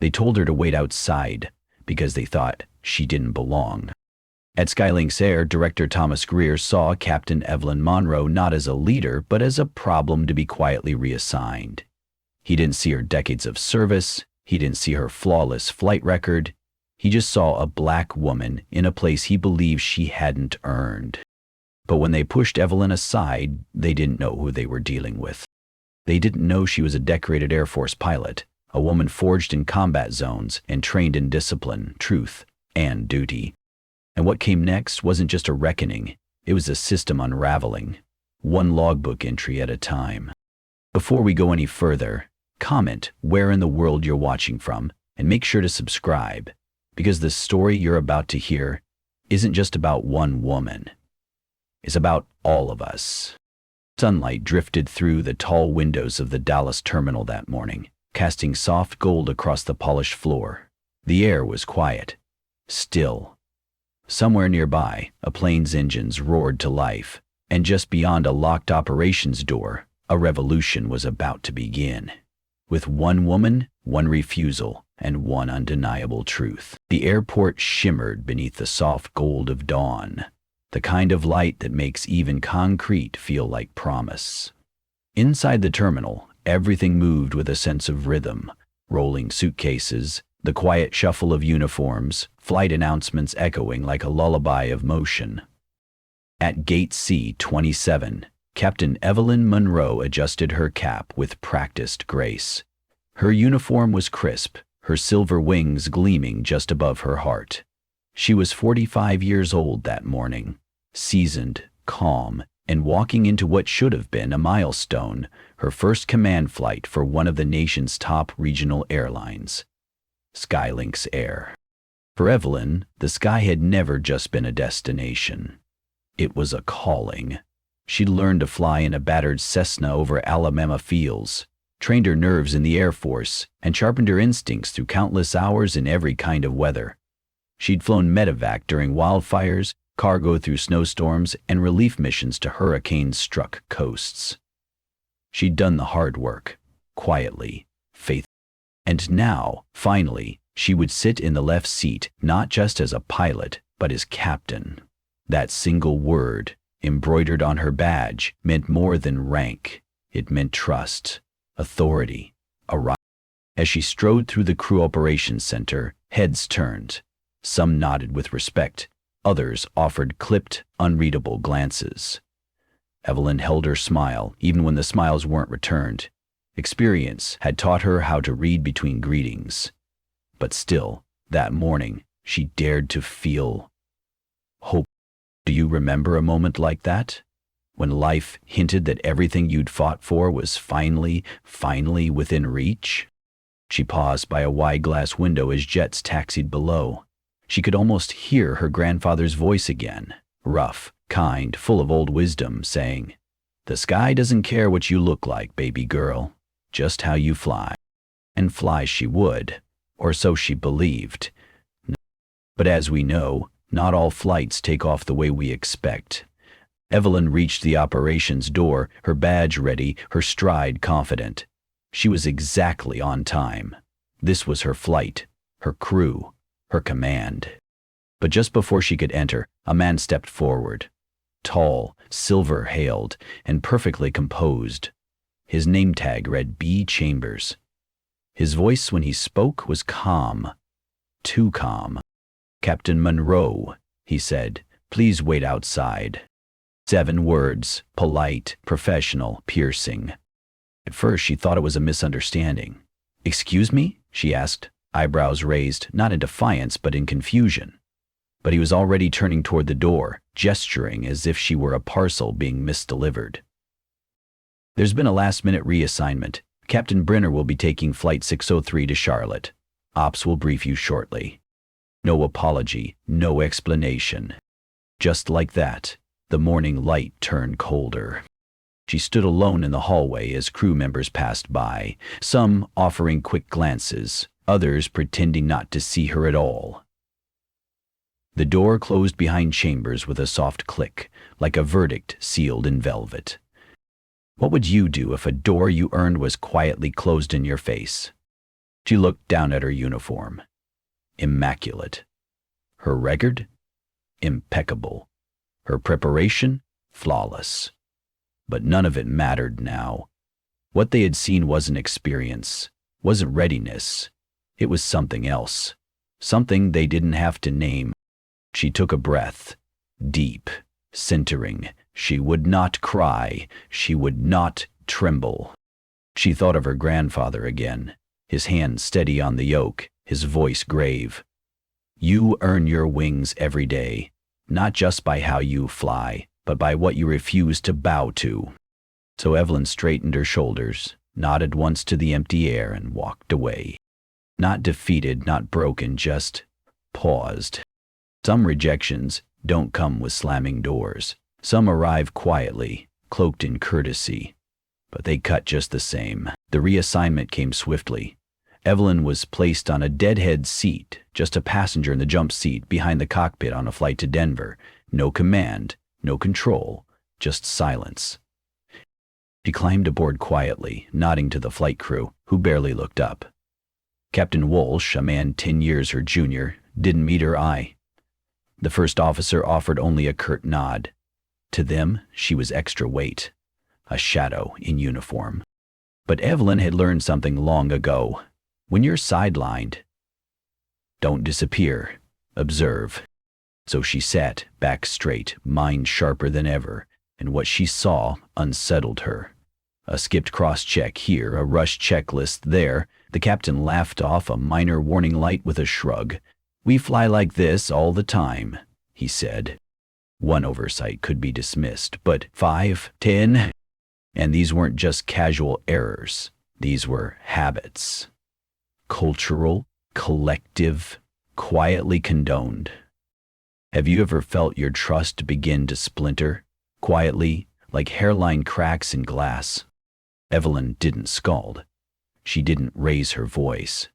They told her to wait outside because they thought she didn't belong. At Skylinks Air, Director Thomas Greer saw Captain Evelyn Monroe not as a leader, but as a problem to be quietly reassigned. He didn't see her decades of service. He didn't see her flawless flight record. He just saw a black woman in a place he believed she hadn't earned. But when they pushed Evelyn aside, they didn't know who they were dealing with. They didn't know she was a decorated Air Force pilot, a woman forged in combat zones and trained in discipline, truth, and duty. And what came next wasn't just a reckoning, it was a system unraveling, one logbook entry at a time. Before we go any further, comment where in the world you're watching from, and make sure to subscribe, because the story you're about to hear isn't just about one woman. It's about all of us. Sunlight drifted through the tall windows of the Dallas terminal that morning, casting soft gold across the polished floor. The air was quiet, still. Somewhere nearby, a plane's engines roared to life, and just beyond a locked operations door, a revolution was about to begin. With one woman, one refusal, and one undeniable truth. The airport shimmered beneath the soft gold of dawn, the kind of light that makes even concrete feel like promise. Inside the terminal, everything moved with a sense of rhythm. Rolling suitcases, the quiet shuffle of uniforms, flight announcements echoing like a lullaby of motion. At Gate C-27, Captain Evelyn Monroe adjusted her cap with practiced grace. Her uniform was crisp, her silver wings gleaming just above her heart. She was 45 years old that morning, seasoned, calm, and walking into what should have been a milestone, her first command flight for one of the nation's top regional airlines, Skylinks Air. For Evelyn, the sky had never just been a destination. It was a calling. She'd learned to fly in a battered Cessna over Alabama fields, trained her nerves in the Air Force, and sharpened her instincts through countless hours in every kind of weather. She'd flown medevac during wildfires, cargo through snowstorms, and relief missions to hurricane-struck coasts. She'd done the hard work, quietly, faithfully. And now, finally, she would sit in the left seat, not just as a pilot, but as captain. That single word, embroidered on her badge, meant more than rank. It meant trust, authority, a right. As she strode through the crew operations center, heads turned. Some nodded with respect, others offered clipped, unreadable glances. Evelyn held her smile, even when the smiles weren't returned. Experience had taught her how to read between greetings. But still, that morning, she dared to feel hope. Do you remember a moment like that? When life hinted that everything you'd fought for was finally within reach? She paused by a wide glass window as jets taxied below. She could almost hear her grandfather's voice again, rough, kind, full of old wisdom, saying, "The sky doesn't care what you look like, baby girl, just how you fly." And fly she would, or so she believed. But as we know, not all flights take off the way we expect. Evelyn reached the operations door, her badge ready, her stride confident. She was exactly on time. This was her flight, her crew, her command. But just before she could enter, a man stepped forward. Tall, silver-hailed, and perfectly composed. His name tag read B. Chambers. His voice when he spoke was calm, too calm. "Captain Monroe," he said, "please wait outside." 7 words, polite, professional, piercing. At first she thought it was a misunderstanding. "Excuse me?" she asked, eyebrows raised, not in defiance but in confusion. But he was already turning toward the door, gesturing as if she were a parcel being misdelivered. "There's been a last-minute reassignment. Captain Brenner will be taking Flight 603 to Charlotte. Ops will brief you shortly." No apology, no explanation. Just like that, the morning light turned colder. She stood alone in the hallway as crew members passed by, some offering quick glances, others pretending not to see her at all. The door closed behind Chambers with a soft click, like a verdict sealed in velvet. What would you do if a door you earned was quietly closed in your face? She looked down at her uniform. Immaculate. Her record? Impeccable. Her preparation? Flawless. But none of it mattered now. What they had seen wasn't experience, wasn't readiness. It was something else. Something they didn't have to name. She took a breath. Deep, centering. She would not cry. She would not tremble. She thought of her grandfather again, his hand steady on the yoke, his voice grave. You earn your wings every day, not just by how you fly, but by what you refuse to bow to. So Evelyn straightened her shoulders, nodded once to the empty air, and walked away. Not defeated, not broken, just paused. Some rejections don't come with slamming doors. Some arrive quietly, cloaked in courtesy. But they cut just the same. The reassignment came swiftly. Evelyn was placed on a deadhead seat, just a passenger in the jump seat behind the cockpit on a flight to Denver. No command, no control, just silence. She climbed aboard quietly, nodding to the flight crew, who barely looked up. Captain Walsh, a man 10 years her junior, didn't meet her eye. The first officer offered only a curt nod. To them, she was extra weight, a shadow in uniform. But Evelyn had learned something long ago. When you're sidelined, don't disappear, observe. So she sat, back straight, mind sharper than ever, and what she saw unsettled her. A skipped cross-check here, a rushed checklist there. The captain laughed off a minor warning light with a shrug. We fly like this all the time, he said. One oversight could be dismissed, but 5, 10, and these weren't just casual errors. These were habits. Cultural, collective, quietly condoned. Have you ever felt your trust begin to splinter, quietly, like hairline cracks in glass? Evelyn didn't scald. She didn't raise her voice.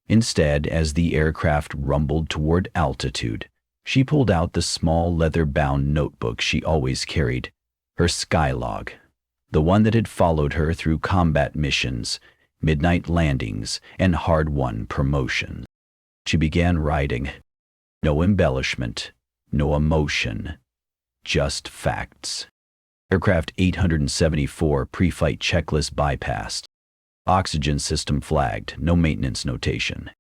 Instead, as the aircraft rumbled toward altitude, she pulled out the small leather-bound notebook she always carried, her skylog, the one that had followed her through combat missions, midnight landings, and hard-won promotions. She began writing. No embellishment, no emotion, just facts. Aircraft 874 pre-flight checklist bypassed. Oxygen system flagged, no maintenance notation.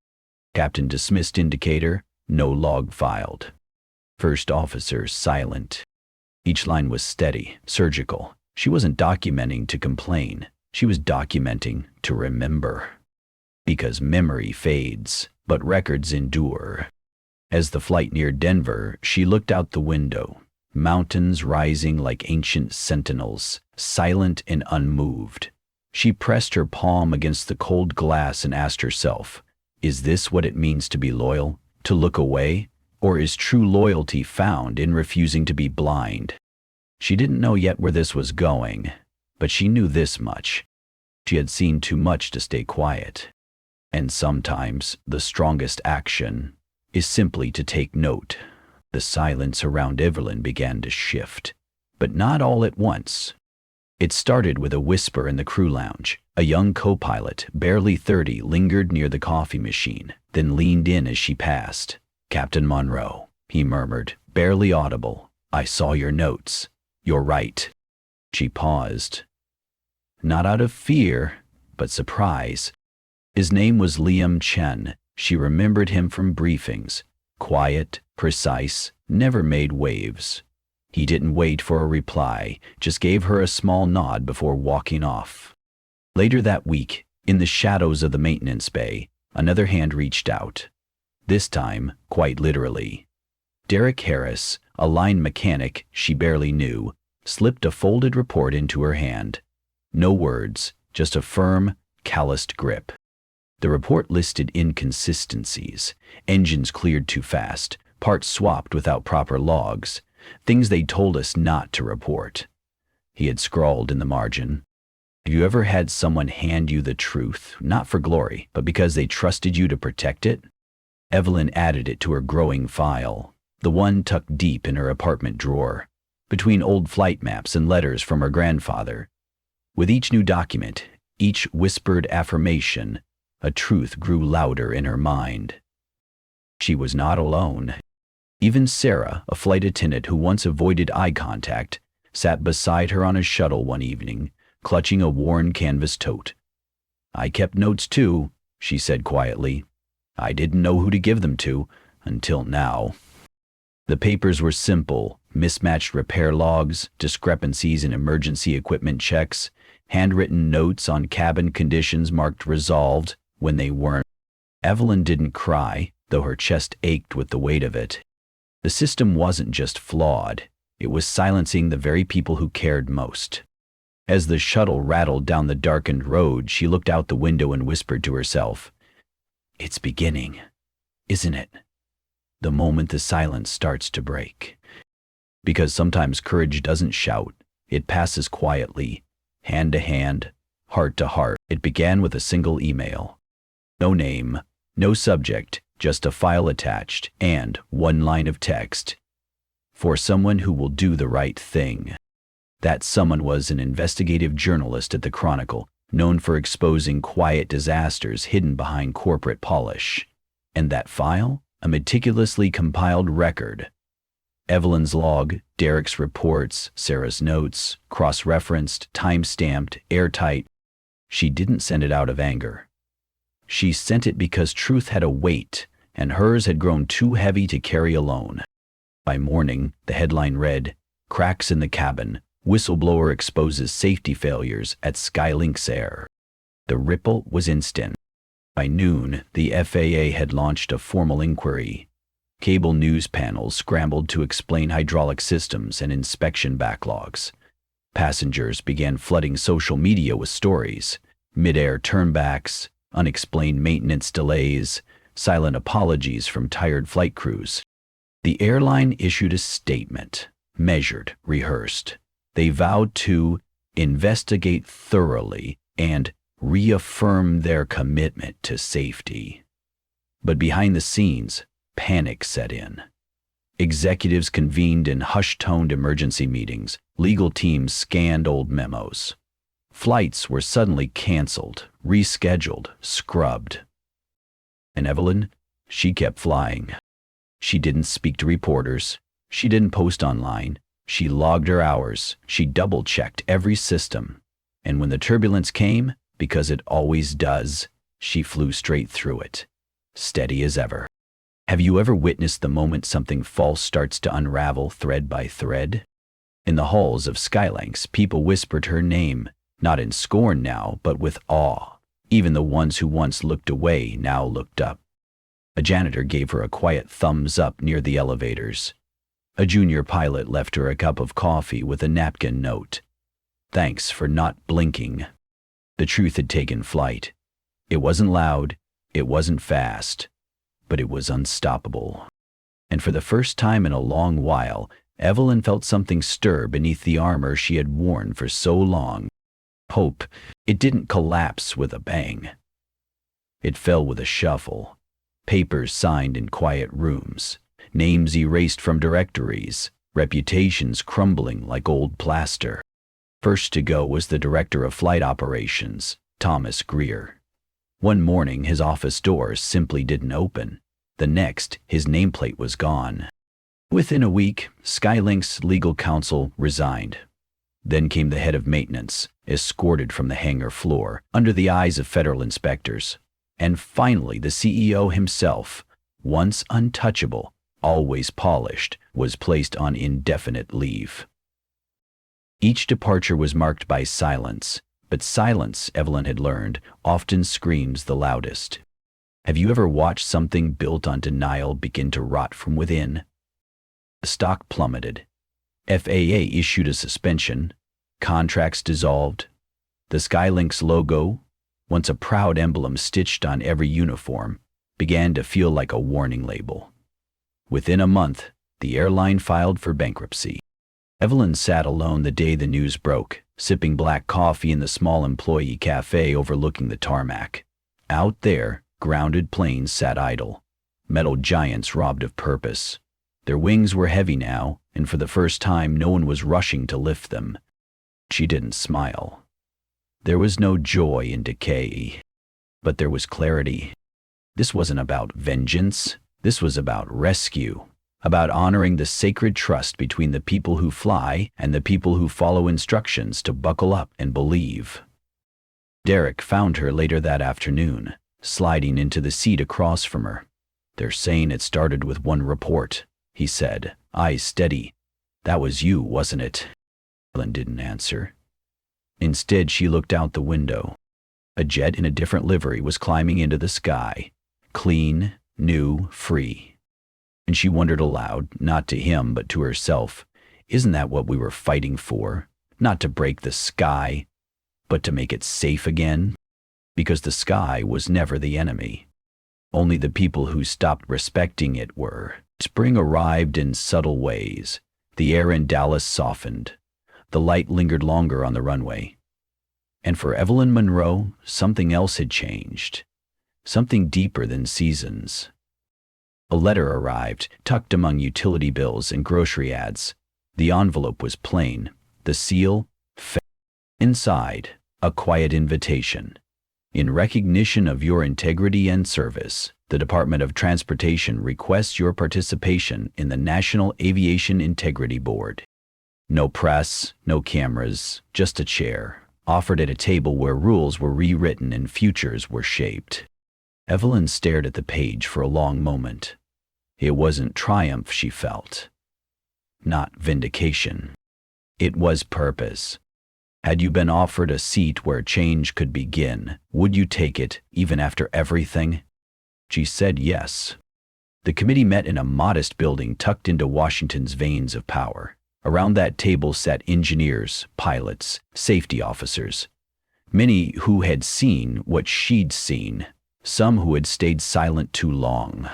Captain dismissed indicator, no log filed. First officer silent. Each line was steady, surgical. She wasn't documenting to complain. She was documenting to remember. Because memory fades, but records endure. As the flight neared Denver, she looked out the window. Mountains rising like ancient sentinels, silent and unmoved. She pressed her palm against the cold glass and asked herself, is this what it means to be loyal? To look away? Or is true loyalty found in refusing to be blind? She didn't know yet where this was going, but she knew this much. She had seen too much to stay quiet. And sometimes the strongest action is simply to take note. The silence around Evelyn began to shift, but not all at once. It started with a whisper in the crew lounge. A young co-pilot, barely 30, lingered near the coffee machine, then leaned in as she passed. Captain Monroe, he murmured, barely audible. I saw your notes. You're right. She paused. Not out of fear, but surprise. His name was Liam Chen. She remembered him from briefings. Quiet, precise, never made waves. He didn't wait for a reply, just gave her a small nod before walking off. Later that week, in the shadows of the maintenance bay, another hand reached out. This time, quite literally. Derek Harris, a line mechanic she barely knew, slipped a folded report into her hand. No words, just a firm, calloused grip. The report listed inconsistencies, engines cleared too fast, parts swapped without proper logs, things they told us not to report. He had scrawled in the margin, have you ever had someone hand you the truth, not for glory, but because they trusted you to protect it? Evelyn added it to her growing file, the one tucked deep in her apartment drawer, between old flight maps and letters from her grandfather. With each new document, each whispered affirmation, A truth grew louder in her mind. She was not alone. Even Sarah, a flight attendant who once avoided eye contact, sat beside her on a shuttle one evening, clutching a worn canvas tote. "I kept notes too," she said quietly. "I didn't know who to give them to, until now." The papers were simple: mismatched repair logs, discrepancies in emergency equipment checks, handwritten notes on cabin conditions marked resolved when they weren't. Evelyn didn't cry, though her chest ached with the weight of it. The system wasn't just flawed, it was silencing the very people who cared most. As the shuttle rattled down the darkened road, she looked out the window and whispered to herself, "It's beginning, isn't it? The moment the silence starts to break." Because sometimes courage doesn't shout, it passes quietly, hand to hand, heart to heart. It began with a single email. No name, no subject, just a file attached, and one line of text. "For someone who will do the right thing." That someone was an investigative journalist at the Chronicle, known for exposing quiet disasters hidden behind corporate polish. And that file? A meticulously compiled record. Evelyn's log, Derek's reports, Sarah's notes, cross-referenced, time-stamped, airtight. She didn't send it out of anger. She sent it because truth had a weight, and hers had grown too heavy to carry alone. By morning, the headline read, "Cracks in the Cabin. Whistleblower exposes safety failures at Skylynx Air." The ripple was instant. By noon, the FAA had launched a formal inquiry. Cable news panels scrambled to explain hydraulic systems and inspection backlogs. Passengers began flooding social media with stories: mid-air turnbacks, unexplained maintenance delays, silent apologies from tired flight crews. The airline issued a statement, measured, rehearsed. They vowed to investigate thoroughly and reaffirm their commitment to safety. But behind the scenes, panic set in. Executives convened in hush-toned emergency meetings. Legal teams scanned old memos. Flights were suddenly canceled, rescheduled, scrubbed. And Evelyn, she kept flying. She didn't speak to reporters. She didn't post online. She logged her hours. She double-checked every system. And when the turbulence came, because it always does, she flew straight through it, steady as ever. Have you ever witnessed the moment something false starts to unravel thread by thread? In the halls of Skylynx, people whispered her name, not in scorn now, but with awe. Even the ones who once looked away now looked up. A janitor gave her a quiet thumbs up near the elevators. A junior pilot left her a cup of coffee with a napkin note. "Thanks for not blinking." The truth had taken flight. It wasn't loud, it wasn't fast, but it was unstoppable. And for the first time in a long while, Evelyn felt something stir beneath the armor she had worn for so long. Hope. It didn't collapse with a bang. It fell with a shuffle. Papers signed in quiet rooms, names erased from directories, reputations crumbling like old plaster. First to go was the director of flight operations, Thomas Greer. One morning, his office doors simply didn't open. The next, his nameplate was gone. Within a week, Skylynx legal counsel resigned. Then came the head of maintenance, escorted from the hangar floor, under the eyes of federal inspectors. And finally, the CEO himself, once untouchable, always polished, was placed on indefinite leave. Each departure was marked by silence, but silence, Evelyn had learned, often screams the loudest. Have you ever watched something built on denial begin to rot from within? The stock plummeted. FAA issued a suspension. Contracts dissolved. The Skylynx logo, once a proud emblem stitched on every uniform, began to feel like a warning label. Within a month, the airline filed for bankruptcy. Evelyn sat alone the day the news broke, sipping black coffee in the small employee cafe overlooking the tarmac. Out there, grounded planes sat idle, metal giants robbed of purpose. Their wings were heavy now, and for the first time no one was rushing to lift them. She didn't smile. There was no joy in decay. But there was clarity. This wasn't about vengeance. This was about rescue, about honoring the sacred trust between the people who fly and the people who follow instructions to buckle up and believe. Derek found her later that afternoon, sliding into the seat across from her. "They're saying it started with one report," he said, eyes steady. "That was you, wasn't it?" Evelyn didn't answer. Instead, she looked out the window. A jet in a different livery was climbing into the sky, clean, new, free. And she wondered aloud, not to him but to herself, isn't that what we were fighting for? Not to break the sky, but to make it safe again? Because the sky was never the enemy. Only the people who stopped respecting it were. Spring arrived in subtle ways. The air in Dallas softened. The light lingered longer on the runway. And for Evelyn Monroe, something else had changed. Something deeper than seasons. A letter arrived, tucked among utility bills and grocery ads. The envelope was plain. The seal, inside, a quiet invitation. In recognition of your integrity and service, the Department of Transportation requests your participation in the National Aviation Integrity Board. No press, no cameras, just a chair, offered at a table where rules were rewritten and futures were shaped. Evelyn stared at the page for a long moment. It wasn't triumph she felt. Not vindication. It was purpose. Had you been offered a seat where change could begin, would you take it, even after everything? She said yes. The committee met in a modest building tucked into Washington's veins of power. Around that table sat engineers, pilots, safety officers. Many who had seen what she'd seen, some who had stayed silent too long.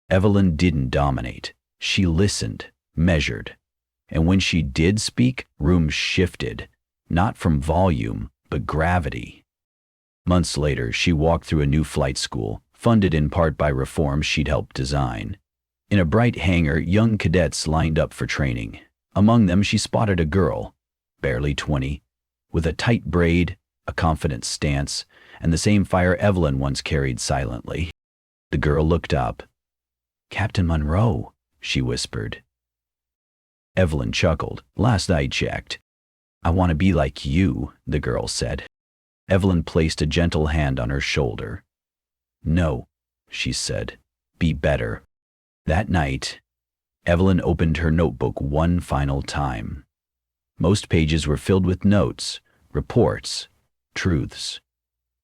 Evelyn didn't dominate. She listened, measured. And when she did speak, rooms shifted. Not from volume, but gravity. Months later, she walked through a new flight school, funded in part by reforms she'd helped design. In a bright hangar, young cadets lined up for training. Among them, she spotted a girl, barely 20, with a tight braid, a confident stance, and the same fire Evelyn once carried silently. The girl looked up. "Captain Monroe," she whispered. Evelyn chuckled. "Last I checked." "I want to be like you," the girl said. Evelyn placed a gentle hand on her shoulder. "No," she said. "Be better." That night, Evelyn opened her notebook one final time. Most pages were filled with notes, reports, truths.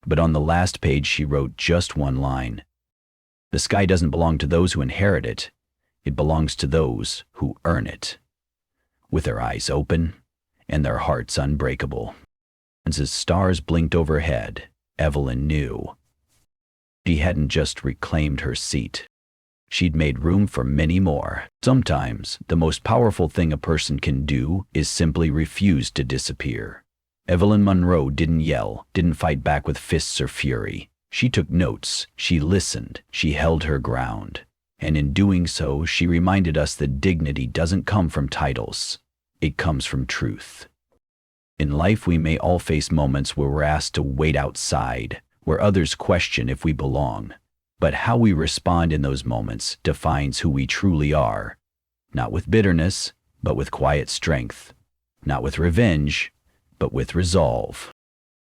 But on the last page she wrote just one line. "The sky doesn't belong to those who inherit it. It belongs to those who earn it." With her eyes open, and their hearts unbreakable. As stars blinked overhead, Evelyn knew. She hadn't just reclaimed her seat. She'd made room for many more. Sometimes, the most powerful thing a person can do is simply refuse to disappear. Evelyn Monroe didn't yell, didn't fight back with fists or fury. She took notes, she listened, she held her ground. And in doing so, she reminded us that dignity doesn't come from titles. It comes from truth. In life, we may all face moments where we're asked to wait outside, where others question if we belong. But how we respond in those moments defines who we truly are. Not with bitterness, but with quiet strength. Not with revenge, but with resolve.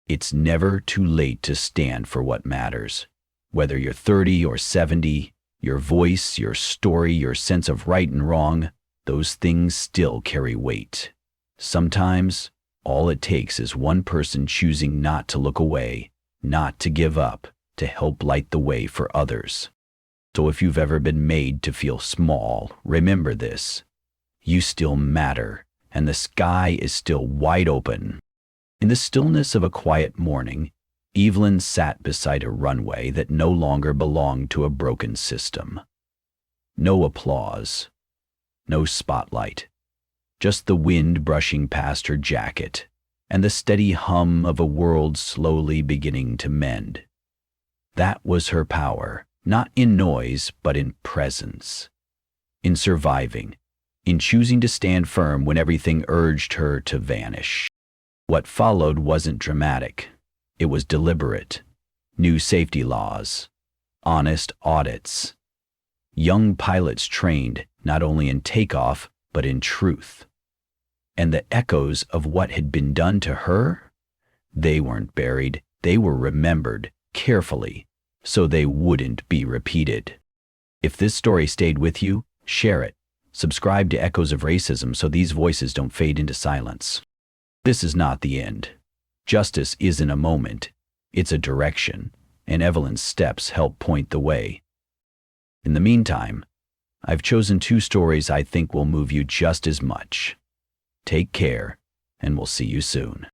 It's never too late to stand for what matters. Whether you're 30 or 70, your voice, your story, your sense of right and wrong, those things still carry weight. Sometimes, all it takes is one person choosing not to look away, not to give up, to help light the way for others. So if you've ever been made to feel small, remember this. You still matter, and the sky is still wide open. In the stillness of a quiet morning, Evelyn sat beside a runway that no longer belonged to a broken system. No applause. No spotlight. Just the wind brushing past her jacket, and the steady hum of a world slowly beginning to mend. That was her power, not in noise, but in presence. In surviving, in choosing to stand firm when everything urged her to vanish. What followed wasn't dramatic. It was deliberate, new safety laws, honest audits, young pilots trained not only in takeoff but in truth. And the echoes of what had been done to her? They weren't buried, they were remembered carefully so they wouldn't be repeated. If this story stayed with you, share it. Subscribe to Echoes of Racism so these voices don't fade into silence. This is not the end. Justice isn't a moment, it's a direction, and Evelyn's steps help point the way. In the meantime, I've chosen 2 stories I think will move you just as much. Take care, and we'll see you soon.